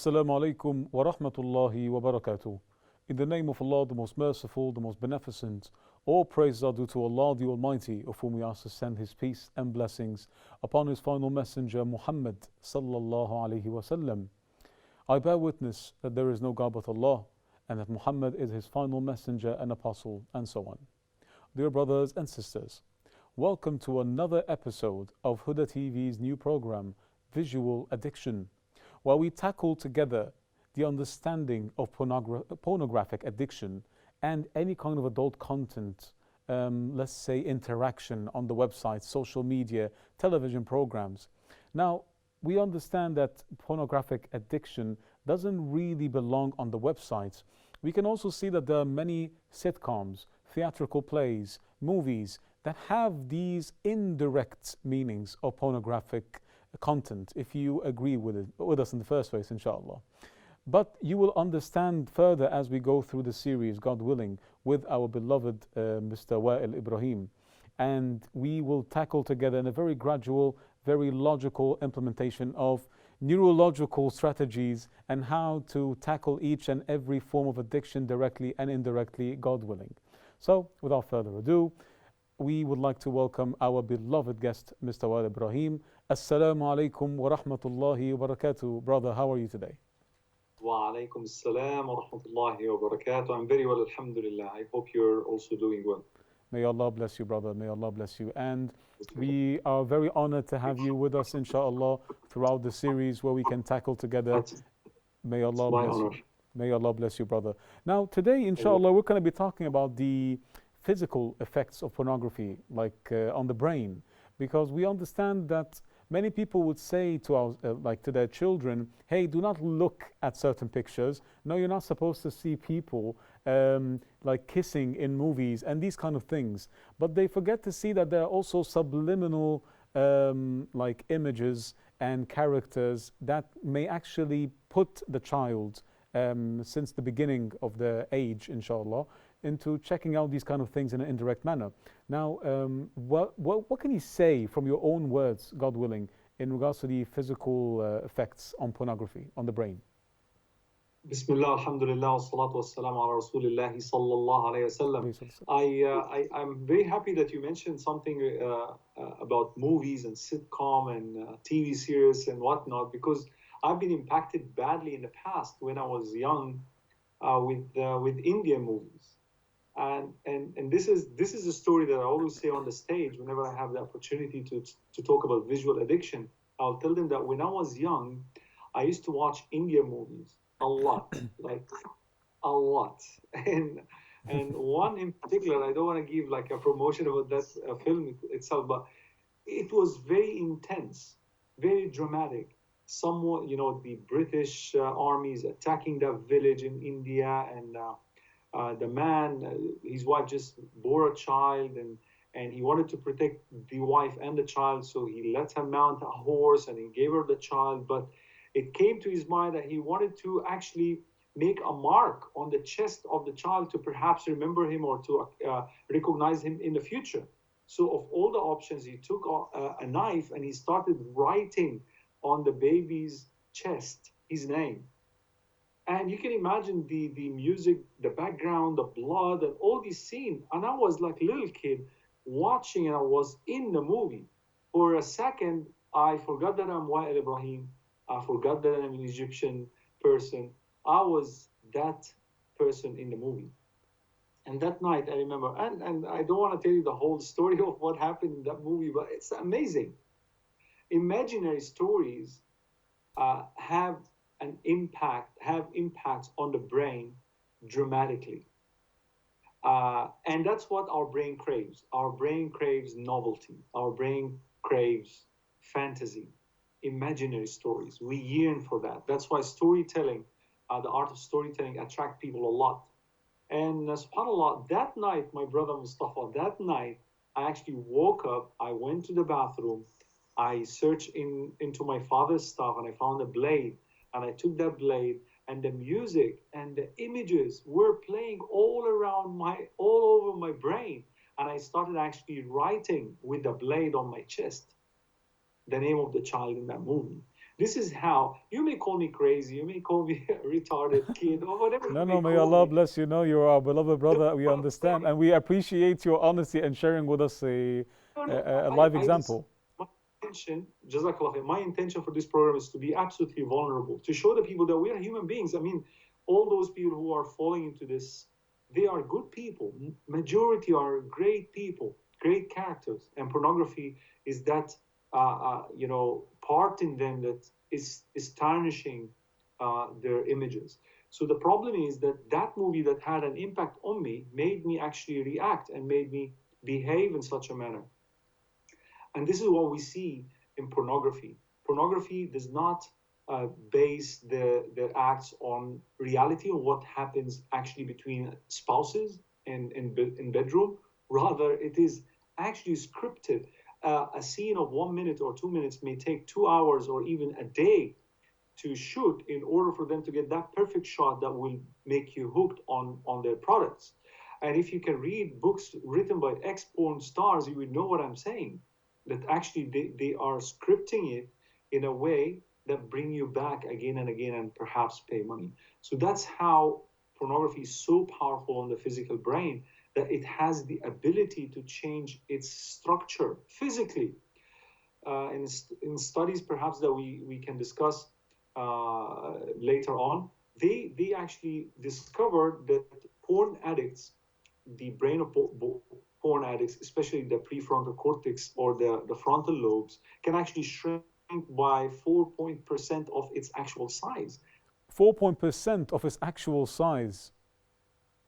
Assalamu alaikum wa rahmatullahi wa barakatuh. In the name of Allah, the most merciful, the most beneficent, all praises are due to Allah the Almighty, of whom we ask to send His peace and blessings upon His final messenger Muhammad sallallahu alaihi wasallam. I bear witness that there is no God but Allah, and that Muhammad is His final messenger and apostle, and so on. Dear brothers and sisters, welcome to another episode of Huda TV's new program, Visual Addiction, where we tackle together the understanding of pornographic addiction and any kind of adult content, let's say interaction on the website, social media, television programs. Now, we understand that pornographic addiction doesn't really belong on the websites. We can also see that there are many sitcoms, theatrical plays, movies that have these indirect meanings of pornographic content, if you agree with us in the first place, inshallah. But you will understand further as we go through the series, God willing, with our beloved Mr. Wa'il Ibrahim. And we will tackle together in a very gradual, very logical implementation of neurological strategies and how to tackle each and every form of addiction directly and indirectly, God willing. So, without further ado, we would like to welcome our beloved guest, Mr. Wa'il Ibrahim. Assalamu alaikum wa rahmatullahi wa barakatuh. Brother, how are you today? Wa alaikum assalam wa rahmatullahi wa barakatuh. I'm very well, alhamdulillah. I hope you're also doing well. May Allah bless you, brother. May Allah bless you. And we are very honored to have you with us, inshallah, throughout the series where we can tackle together. May Allah bless you. May Allah bless you, brother. Now, today, inshallah, we're going to be talking about the physical effects of pornography, like on the brain, because we understand that many people would say to our, to their children, hey, do not look at certain pictures. No, you're not supposed to see people like kissing in movies and these kind of things. But they forget to see that there are also subliminal like images and characters that may actually put the child since the beginning of the age, inshallah, into checking out these kind of things in an indirect manner. Now, what can you say from your own words, God willing, in regards to the physical effects on pornography, on the brain? Bismillah, alhamdulillah, wa salatu wa salam ala rasulillahi sallallahu alayhi wa sallam. I'm very happy that you mentioned something about movies and sitcom and TV series and whatnot, because I've been impacted badly in the past when I was young with Indian movies. And this is a story that I always say on the stage whenever I have the opportunity to talk about visual addiction. I'll tell them that when I was young, I used to watch Indian movies a lot, like a lot. And one in particular, I don't want to give like a promotion about that film itself, but it was very intense, very dramatic. Somewhat, the British army is attacking that village in India, and the man, his wife just bore a child, and he wanted to protect the wife and the child, so he let her mount a horse and he gave her the child. But it came to his mind that he wanted to actually make a mark on the chest of the child to perhaps remember him or to recognize him in the future. So of all the options, he took a knife and he started writing on the baby's chest his name. And you can imagine the music, the background, the blood, and all these scenes. And I was like a little kid watching, and I was in the movie. For a second, I forgot that I'm Wa'il Ibrahim. I forgot that I'm an Egyptian person. I was that person in the movie. And that night, I remember, and I don't want to tell you the whole story of what happened in that movie, but it's amazing. Imaginary stories have impacts on the brain dramatically. And that's what our brain craves. Our brain craves novelty. Our brain craves fantasy, imaginary stories. We yearn for that. That's why storytelling, the art of storytelling, attracts people a lot. And subhanAllah, that night, my brother Mustafa, that night, I actually woke up, I went to the bathroom, I searched into my father's stuff, and I found a blade. And I took that blade, and the music and the images were playing all over my brain. And I started actually writing with the blade on my chest the name of the child in that movie. This is how, you may call me crazy, you may call me a retarded kid, or whatever you No, may no, may call Allah me. bless you. No, you're our beloved brother. We What I'm understand. saying, And we appreciate your honesty and sharing with us no, no, a live I just, example. my intention, Jazakallah khair, my intention for this program is to be absolutely vulnerable, to show the people that we are human beings. I mean, all those people who are falling into this, they are good people. Majority are great people, great characters. And pornography is that, part in them that is tarnishing their images. So the problem is that that movie that had an impact on me made me actually react and made me behave in such a manner. And this is what we see in pornography. Pornography does not base the acts on reality, on what happens actually between spouses in bedroom. Rather, it is actually scripted. A scene of 1 minute or 2 minutes may take 2 hours or even a day to shoot in order for them to get that perfect shot that will make you hooked on their products. And if you can read books written by ex-porn stars, you would know what I'm saying. That actually they are scripting it in a way that bring you back again and again and perhaps pay money. So that's how pornography is so powerful on the physical brain, that it has the ability to change its structure physically. In studies perhaps that we can discuss later on, they actually discovered that porn addicts, the brain of porn addicts, especially the prefrontal cortex or the frontal lobes, can actually shrink by 4% of its actual size. 4% of its actual size.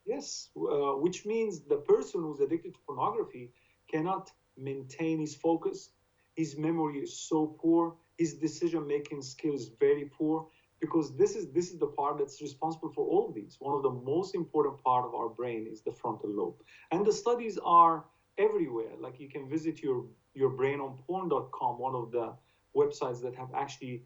Yes, which means the person who's addicted to pornography cannot maintain his focus. His memory is so poor. His decision-making skills very poor, because this is the part that's responsible for all of these. One of the most important part of our brain is the frontal lobe, and the studies are everywhere. Like, you can visit your brainonporn.com, one of the websites that have actually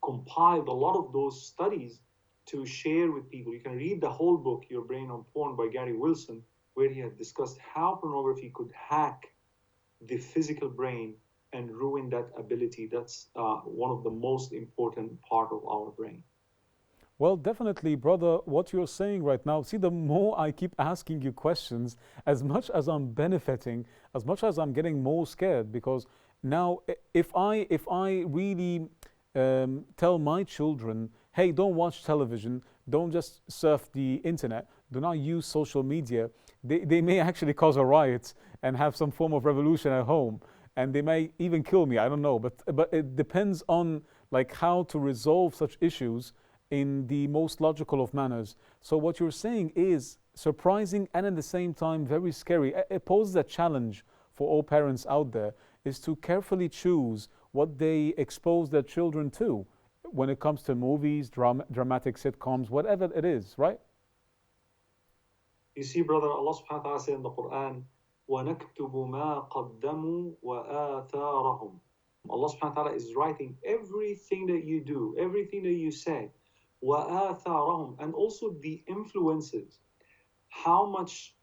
compiled a lot of those studies to share with people. You can read the whole book, Your Brain on Porn, by Gary Wilson, where he had discussed how pornography could hack the physical brain and ruin that ability. That's one of the most important part of our brain. Well, definitely, brother, what you're saying right now, see, the more I keep asking you questions, as much as I'm benefiting, as much as I'm getting more scared, because now if I really tell my children, hey, don't watch television, don't just surf the internet, do not use social media, they may actually cause a riot and have some form of revolution at home, and they may even kill me. I don't know, but it depends on like how to resolve such issues in the most logical of manners. So what you're saying is surprising and at the same time very scary. It poses a challenge for all parents out there, is to carefully choose what they expose their children to when it comes to movies, dramatic sitcoms, whatever it is, right? You see, brother, Allah subhanahu wa ta'ala said in the Quran, وَنَكْتُبُ مَا قَدَّمُوا وَآثَارَهُمْ. Allah subhanahu wa ta'ala is writing everything that you do, everything that you say, وَآثَارَهُمْ, and also the influences, how much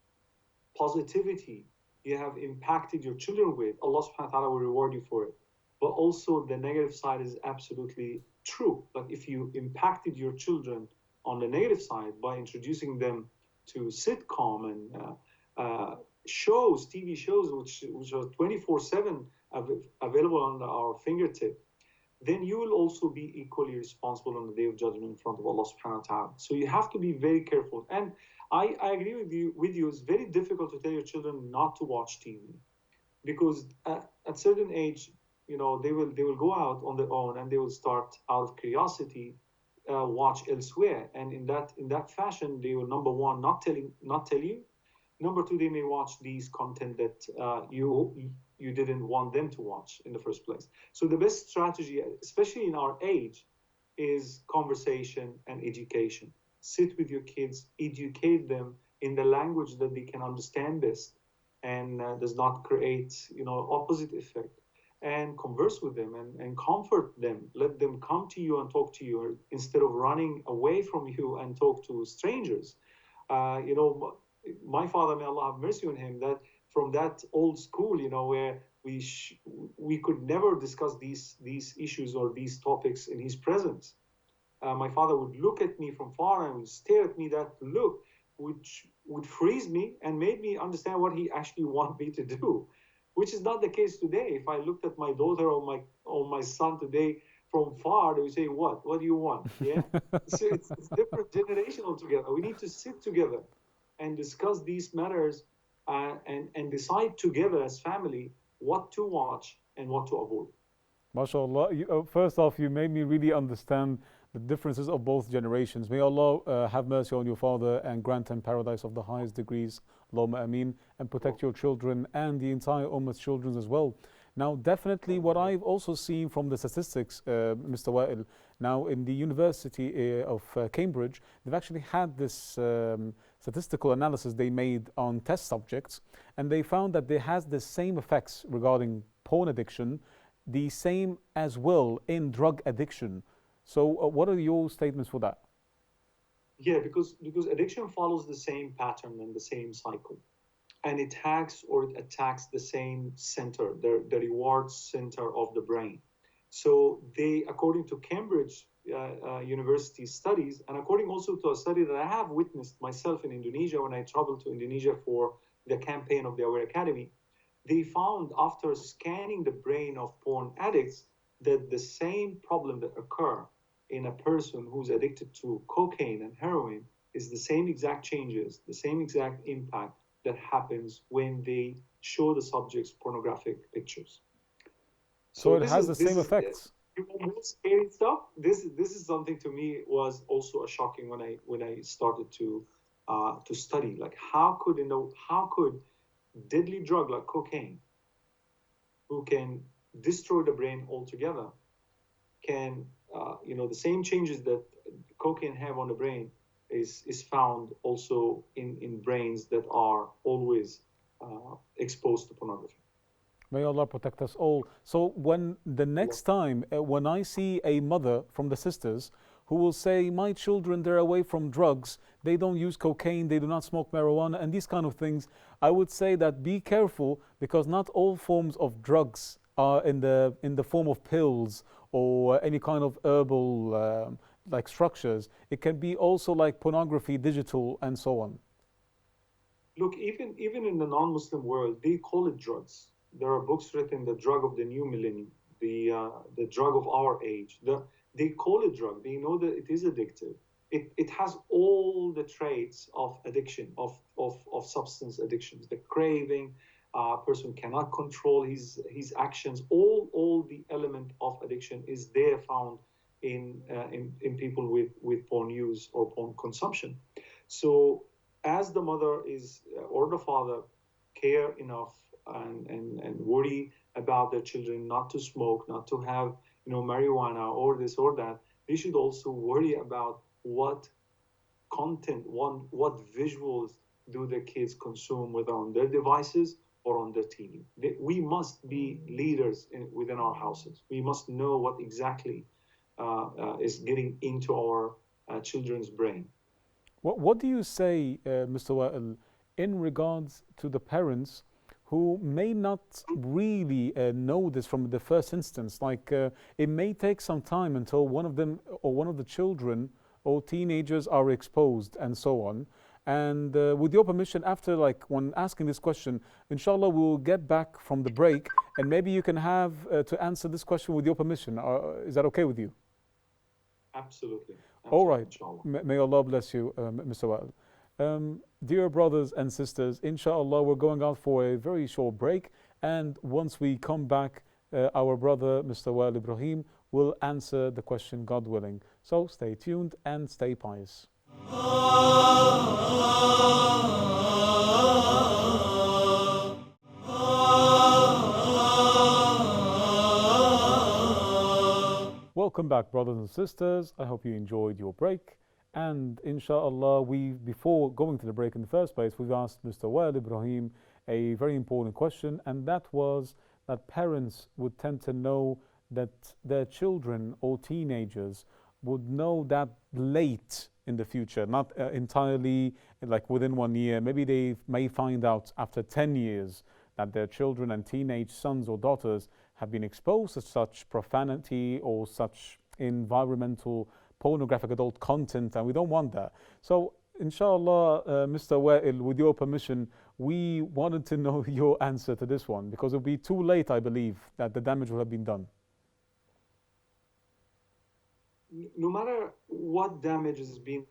positivity you have impacted your children with. Allah subhanahu wa ta'ala will reward you for it. But also the negative side is absolutely true. Like, if you impacted your children on the negative side by introducing them to sitcom and shows, TV shows, which are 24/7 available on our fingertip, then you will also be equally responsible on the day of judgment in front of Allah subhanahu wa ta'ala. So you have to be very careful. And I agree with you. It's very difficult to tell your children not to watch TV, because at certain age, they will go out on their own and they will start, out of curiosity, watch elsewhere, and in that fashion they will, number one, not tell you. Number two, they may watch these content that you didn't want them to watch in the first place. So the best strategy, especially in our age, is conversation and education. Sit with your kids, educate them in the language that they can understand best, and does not create opposite effect, and converse with them and comfort them. Let them come to you and talk to you instead of running away from you and talk to strangers. My father, may Allah have mercy on him, that from that old school, where we could never discuss these issues or these topics in his presence. My father would look at me from far and would stare at me that look, which would freeze me and made me understand what he actually wanted me to do, which is not the case today. If I looked at my daughter or my son today from far, they would say, what do you want? Yeah. So it's different generation altogether. We need to sit together and discuss these matters and decide together as family what to watch and what to avoid. MashaAllah. First off, you made me really understand the differences of both generations. May Allah have mercy on your father and grant him paradise of the highest degrees. Allahumma ameen. And protect your children and the entire Ummah's children as well. Now, definitely what I've also seen from the statistics, Mr. Wa'il, now in the University of Cambridge, they've actually had this statistical analysis they made on test subjects, and they found that there has the same effects regarding porn addiction, the same as well in drug addiction. So what are your statements for that? Yeah, because addiction follows the same pattern and the same cycle. And it attacks the same center, the reward center of the brain. So they, according to Cambridge University studies, and according also to a study that I have witnessed myself in Indonesia when I traveled to Indonesia for the campaign of the Aware Academy, they found after scanning the brain of porn addicts that the same problem that occur in a person who's addicted to cocaine and heroin is the same exact changes, the same exact impact that happens when they show the subjects pornographic pictures. So it has the same effects. Scary stuff. This is something to me was also a shocking when I started to study. Like how could deadly drug like cocaine, who can destroy the brain altogether, can the same changes that cocaine have on the brain is found also in brains that are always exposed to pornography. May Allah protect us all. So when the next time, when I see a mother from the sisters who will say, my children, they're away from drugs, they don't use cocaine, they do not smoke marijuana, and these kind of things, I would say that be careful, because not all forms of drugs are in the form of pills or any kind of herbal like structures. It can be also like pornography, digital, and so on. Look, even in the non-Muslim world, they call it drugs. There are books written, the drug of the new millennium, the drug of our age. They call it drug. They know that it is addictive. It has all the traits of addiction, of substance addictions, the craving. Person cannot control his actions. All the element of addiction is there found in people with porn use or porn consumption. So as the mother or the father care enough and worry about their children not to smoke, not to have marijuana or this or that, they should also worry about what content, what visuals do their kids consume, whether on their devices or on their TV. We must be leaders within our houses. We must know what exactly is getting into our children's brain. What do you say, Mr. Wa'il, in regards to the parents who may not really know this from the first instance? Like it may take some time until one of them or one of the children or teenagers are exposed and so on. And with your permission, after when asking this question, inshallah, we'll get back from the break and maybe you can have to answer this question with your permission. Is that okay with you? Absolutely. All right. May Allah bless you, Mr. Wa'il. Dear brothers and sisters, inshallah, we're going out for a very short break. And once we come back, our brother, Mr. Wa'il Ibrahim, will answer the question, God willing. So stay tuned and stay pious. Welcome back, brothers and sisters. I hope you enjoyed your break. And inshallah, before going to the break in the first place, we've asked Mr. Wa'il Ibrahim a very important question, and that was that parents would tend to know that their children or teenagers would know that late in the future, not entirely like within 1 year. Maybe they may find out after 10 years that their children and teenage sons or daughters have been exposed to such profanity or such environmental pornographic adult content, and we don't want that. So inshallah, Mr. Wa'il, with your permission, we wanted to know your answer to this one, because it'll be too late, I believe, that the damage will have been done. No matter what damage is being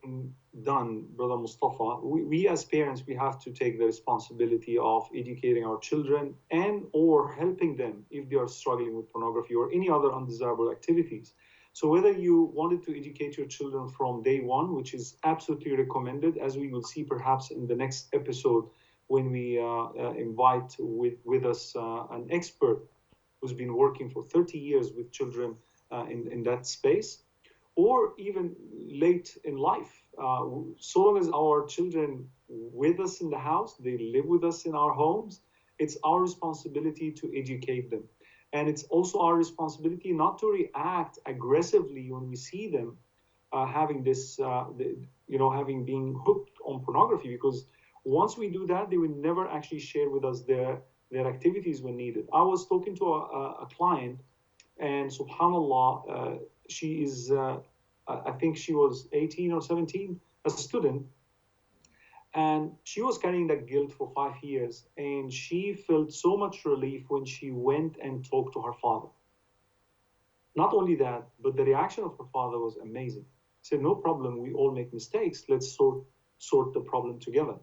done, Brother Mustafa, we as parents, we have to take the responsibility of educating our children and or helping them if they are struggling with pornography or any other undesirable activities. So whether you wanted to educate your children from day one, which is absolutely recommended, as we will see perhaps in the next episode when we invite with us an expert who's been working for 30 years with children in that space, or even late in life. So long as our children with us in the house, they live with us in our homes, it's our responsibility to educate them. And it's also our responsibility not to react aggressively when we see them having this, having being hooked on pornography, because once we do that, they will never actually share with us their activities when needed. I was talking to a client, and subhanallah, she is, I think she was 18 or 17, a student, and she was carrying that guilt for 5 years, and she felt so much relief when she went and talked to her father. Not only that, but the reaction of her father was amazing. He said, no problem, we all make mistakes, let's sort the problem together.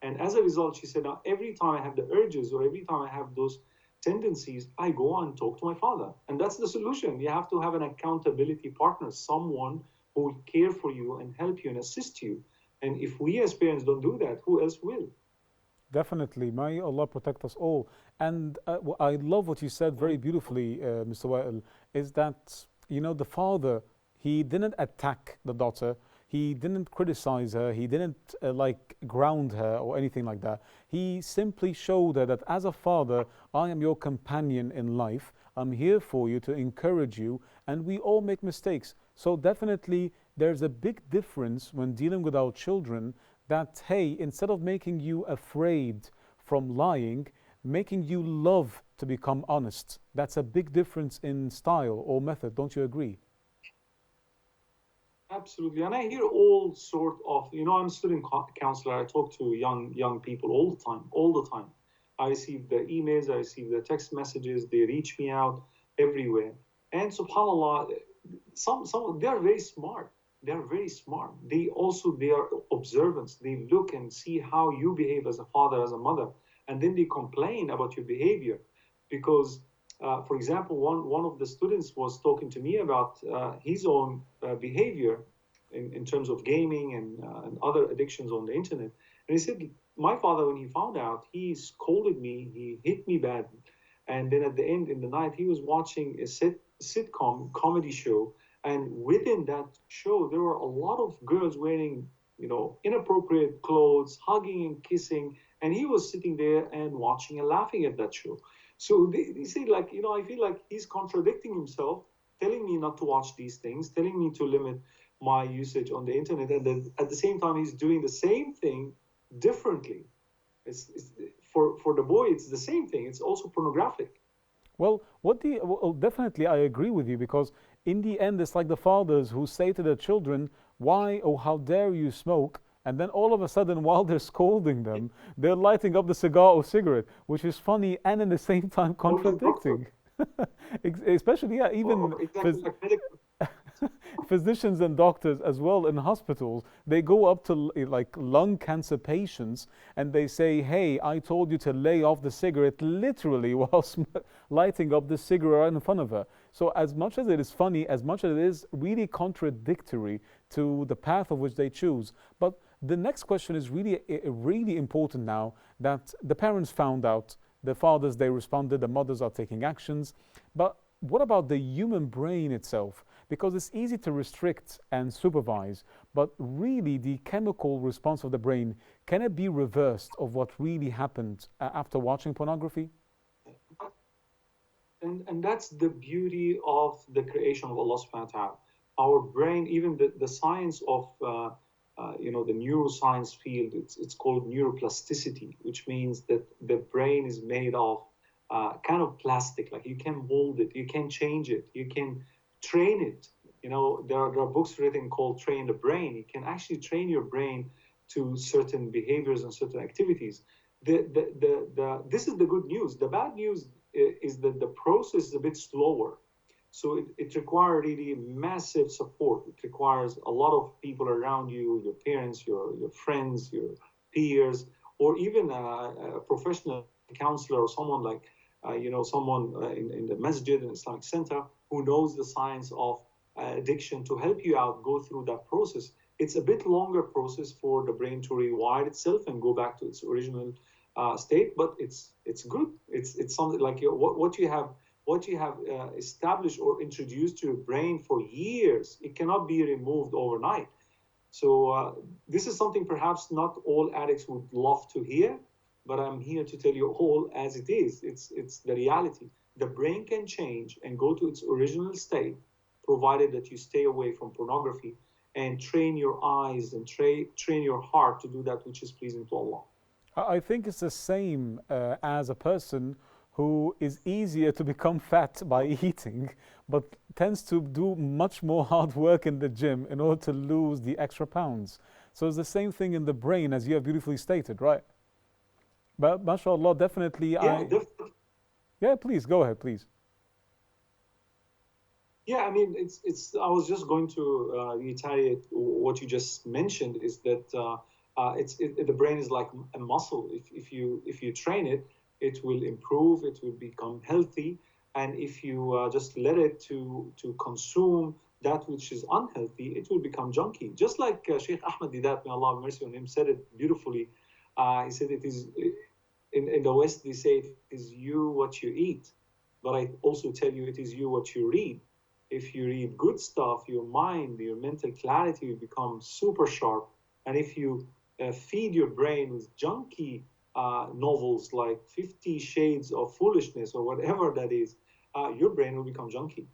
And as a result, she said, now every time I have the urges or every time I have those tendencies, I go and talk to my father. And that's the solution. You have to have an accountability partner, someone who will care for you and help you and assist you. And if we as parents don't do that, who else will? Definitely. May Allah protect us all. And I love what you said very beautifully, Mr. Wa'il, is that, the father, he didn't attack the daughter. He didn't criticize her. He didn't ground her or anything like that. He simply showed her that as a father, I am your companion in life. I'm here for you to encourage you, and we all make mistakes. So definitely there's a big difference when dealing with our children that, hey, instead of making you afraid from lying, making you love to become honest. That's a big difference in style or method. Don't you agree? Absolutely. And I hear all sort of, I'm a student counselor. I talk to young people all the time. I receive the emails, I receive the text messages, they reach me out everywhere. And subhanAllah, some they're very smart. They're very smart. They are observant. They look and see how you behave as a father, as a mother, and then they complain about your behavior. Because, for example, one of the students was talking to me about his own behavior in terms of gaming and other addictions on the internet. And he said, my father, when he found out, he scolded me, he hit me bad. And then at the end, in the night, he was watching a sitcom comedy show. And within that show, there were a lot of girls wearing, inappropriate clothes, hugging and kissing. And he was sitting there and watching and laughing at that show. So they say, I feel like he's contradicting himself, telling me not to watch these things, telling me to limit my usage on the internet. And then at the same time, he's doing the same thing differently. For the boy, it's the same thing. It's also pornographic. Well, definitely I agree with you, because in the end, it's like the fathers who say to their children, why, oh, how dare you smoke? And then all of a sudden, while they're scolding them, they're lighting up the cigar or cigarette, which is funny and at the same time contradicting. Especially, yeah, even physicians and doctors as well in hospitals, they go up to like lung cancer patients and they say, hey, I told you to lay off the cigarette, literally while lighting up the cigarette right in front of her. So as much as it is funny, as much as it is really contradictory to the path of which they choose. But the next question is really important now that the parents found out, the fathers, they responded, the mothers are taking actions. But what about the human brain itself? Because it's easy to restrict and supervise, but really the chemical response of the brain, can it be reversed of what really happened after watching pornography? And that's the beauty of the creation of Allah subhanahu wa ta'ala. Our brain, even the science of the neuroscience field, it's called neuroplasticity, which means that the brain is made of kind of plastic. Like you can mold it, you can change it, you can train it. There are books written called Train the Brain. You can actually train your brain to certain behaviors and certain activities. This is the good news. The bad news is that the process is a bit slower. So it requires really massive support. It requires a lot of people around you, your parents, your friends, your peers, or even a professional counselor or someone like, someone in the masjid, in Islamic center, who knows the science of addiction to help you out, go through that process. It's a bit longer process for the brain to rewire itself and go back to its original state, but it's good. It's something like what you have established or introduced to your brain for years. It cannot be removed overnight. So this is something perhaps not all addicts would love to hear, but I'm here to tell you all as it is. It's the reality. The brain can change and go to its original state, provided that you stay away from pornography and train your eyes and train your heart to do that which is pleasing to Allah. I think it's the same as a person who is easier to become fat by eating, but tends to do much more hard work in the gym in order to lose the extra pounds. So it's the same thing in the brain, as you have beautifully stated, right? But mashallah, definitely. Definitely. Yeah, please, go ahead, please. Yeah, I mean, I was just going to reiterate what you just mentioned, is that the brain is like a muscle. If you train it, it will improve, it will become healthy. And if you just let it to consume that which is unhealthy, it will become junky. Just like Sheikh Ahmed Didat, may Allah have mercy on him, said it beautifully. He said it is, in the West, they say it is you what you eat. But I also tell you, it is you what you read. If you read good stuff, your mind, your mental clarity will become super sharp. And if you feed your brain with junky novels like 50 Shades of Foolishness or whatever that is, your brain will become junky.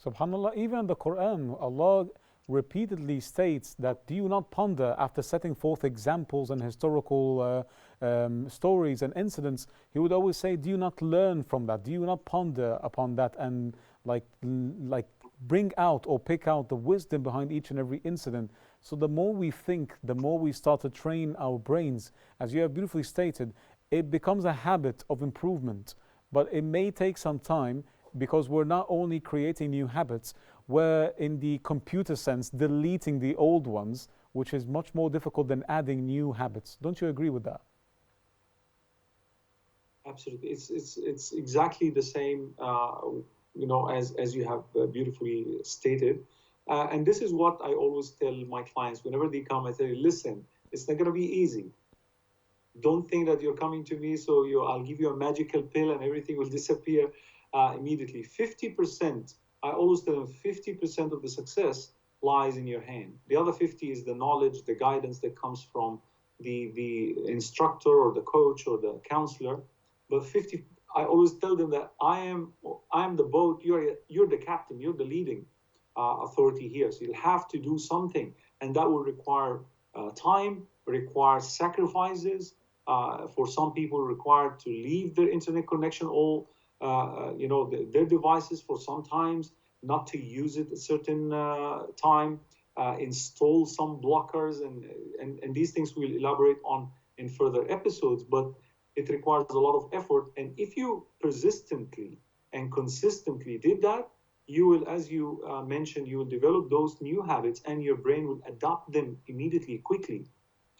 SubhanAllah, even in the Quran, Allah repeatedly states that, do you not ponder, after setting forth examples and historical stories and incidents, He would always say, do you not learn from that? Do you not ponder upon that and like bring out or pick out the wisdom behind each and every incident? So the more we think, the more we start to train our brains. As you have beautifully stated, it becomes a habit of improvement, but it may take some time, because we're not only creating new habits, we're, in the computer sense, deleting the old ones, which is much more difficult than adding new habits. Don't you agree with that? Absolutely. It's exactly the same, as you have beautifully stated. And this is what I always tell my clients whenever they come. I say, listen, it's not going to be easy. Don't think that you're coming to me, so I'll give you a magical pill and everything will disappear immediately. 50%, I always tell them, 50% of the success lies in your hand. The other 50 is the knowledge, the guidance that comes from the instructor or the coach or the counselor. But 50, I always tell them that I am the boat, you're the captain, you're the leading authority here. So you'll have to do something, and that will require time, require sacrifices. For some people, required to leave their internet connection, their devices for some times, not to use it a certain time, install some blockers, and these things we'll elaborate on in further episodes. But it requires a lot of effort, and if you persistently and consistently did that, you will, as you mentioned, you will develop those new habits, and your brain will adopt them immediately, quickly.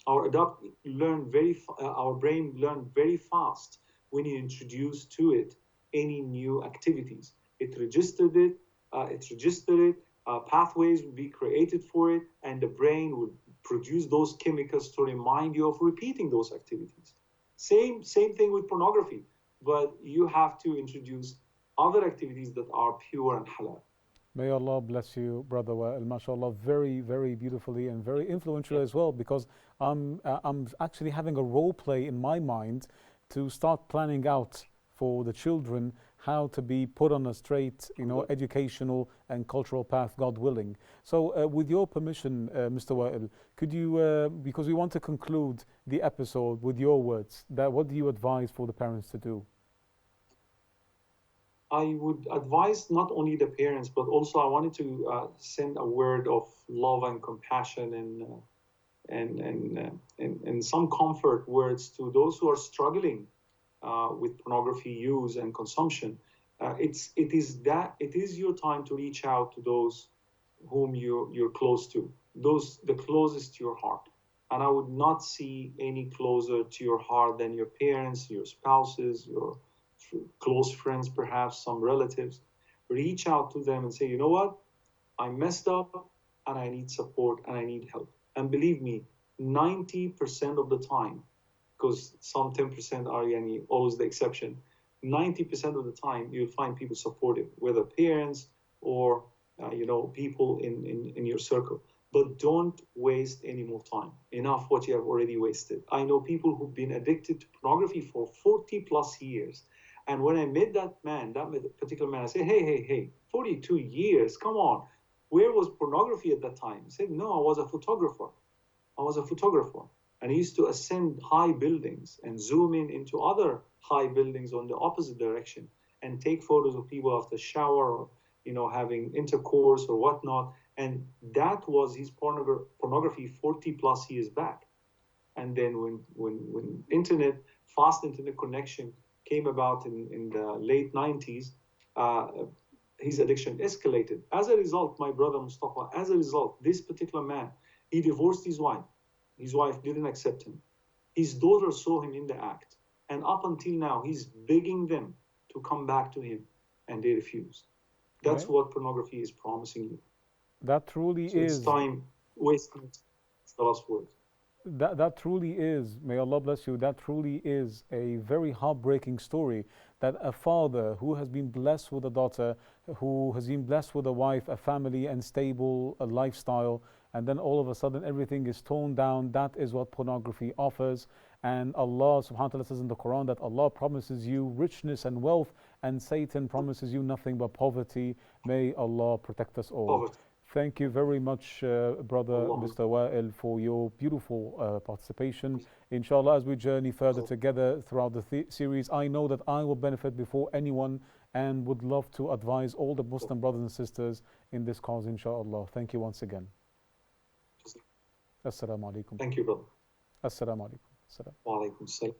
Our brain learns very fast when you introduce to it any new activities. It registered it, pathways will be created for it, and the brain will produce those chemicals to remind you of repeating those activities. Same thing with pornography, but you have to introduce other activities that are pure and halal. May Allah bless you, Brother Wa'il. MashaAllah, very, very beautifully and very influential as well, because I'm actually having a role play in my mind to start planning out for the children how to be put on a straight, educational and cultural path, God willing. So with your permission, Mr. Wa'il, could you, because we want to conclude the episode with your words, that what do you advise for the parents to do? I would advise not only the parents, but also I wanted to send a word of love and compassion and some comfort words to those who are struggling with pornography use and consumption. It is your time to reach out to those whom you're close to, those the closest to your heart. And I would not see any closer to your heart than your parents, your spouses, your close friends, perhaps some relatives. Reach out to them and say, you know what? I messed up and I need support and I need help. And believe me, 90% of the time, because some 10% are always the exception, 90% of the time you'll find people supportive, whether parents or people in your circle. But don't waste any more time. Enough what you have already wasted. I know people who've been addicted to pornography for 40 plus years. And when I met that particular man, I said, hey, 42 years, come on. Where was pornography at that time? He said, no, I was a photographer. And he used to ascend high buildings and zoom into other high buildings on the opposite direction and take photos of people after shower or, having intercourse or whatnot. And that was his pornography 40 plus years back. And then when fast internet connection came about in the late 90s, his addiction escalated. As a result, my brother Mustafa, this particular man, he divorced his wife. His wife didn't accept him. His daughter saw him in the act. And up until now, he's begging them to come back to him, and they refused. That's right. What pornography is promising you. That truly is. It's time wasting. It's the last word. That truly is, may Allah bless you, that truly is a very heartbreaking story, that a father who has been blessed with a daughter, who has been blessed with a wife, a family and stable a lifestyle, and then all of a sudden everything is torn down. That is what pornography offers. And Allah subhanahu wa ta'ala says in the Quran that Allah promises you richness and wealth, and Satan promises you nothing but poverty. May Allah protect us all. Poverty. Thank you very much, brother Mr. Wa'il, for your beautiful participation. Inshallah, as we journey further together throughout the series, I know that I will benefit before anyone and would love to advise all the Muslim brothers and sisters in this cause, inshallah. Thank you once again. Assalamu alaikum. Thank you, brother. Assalamu alaikum. Wa alaikum salam.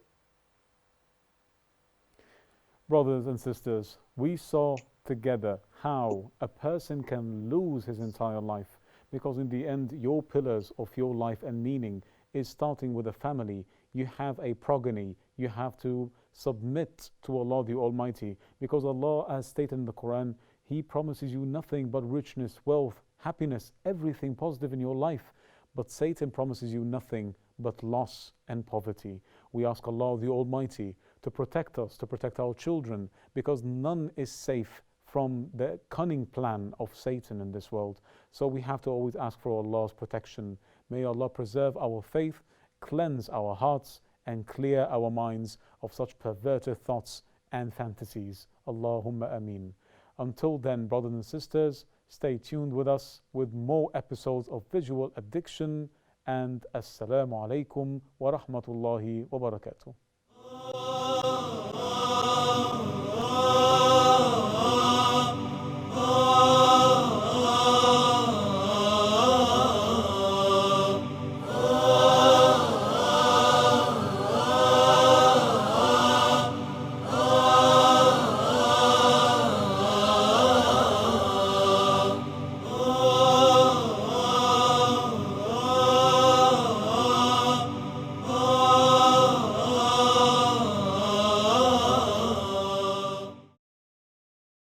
Brothers and sisters, we saw together how a person can lose his entire life, because in the end your pillars of your life and meaning is starting with a family. You have a progeny, you have to submit to Allah the Almighty, because Allah, as stated in the Quran, He promises you nothing but richness, wealth, happiness, everything positive in your life. But Satan promises you nothing but loss and poverty. We ask Allah the Almighty to protect us, to protect our children, because none is safe from the cunning plan of Satan in this world. So we have to always ask for Allah's protection. May Allah preserve our faith, cleanse our hearts, and clear our minds of such perverted thoughts and fantasies. Allahumma ameen. Until then, brothers and sisters, stay tuned with us with more episodes of Visual Addiction, and Assalamu alaikum wa rahmatullahi wa barakatuh.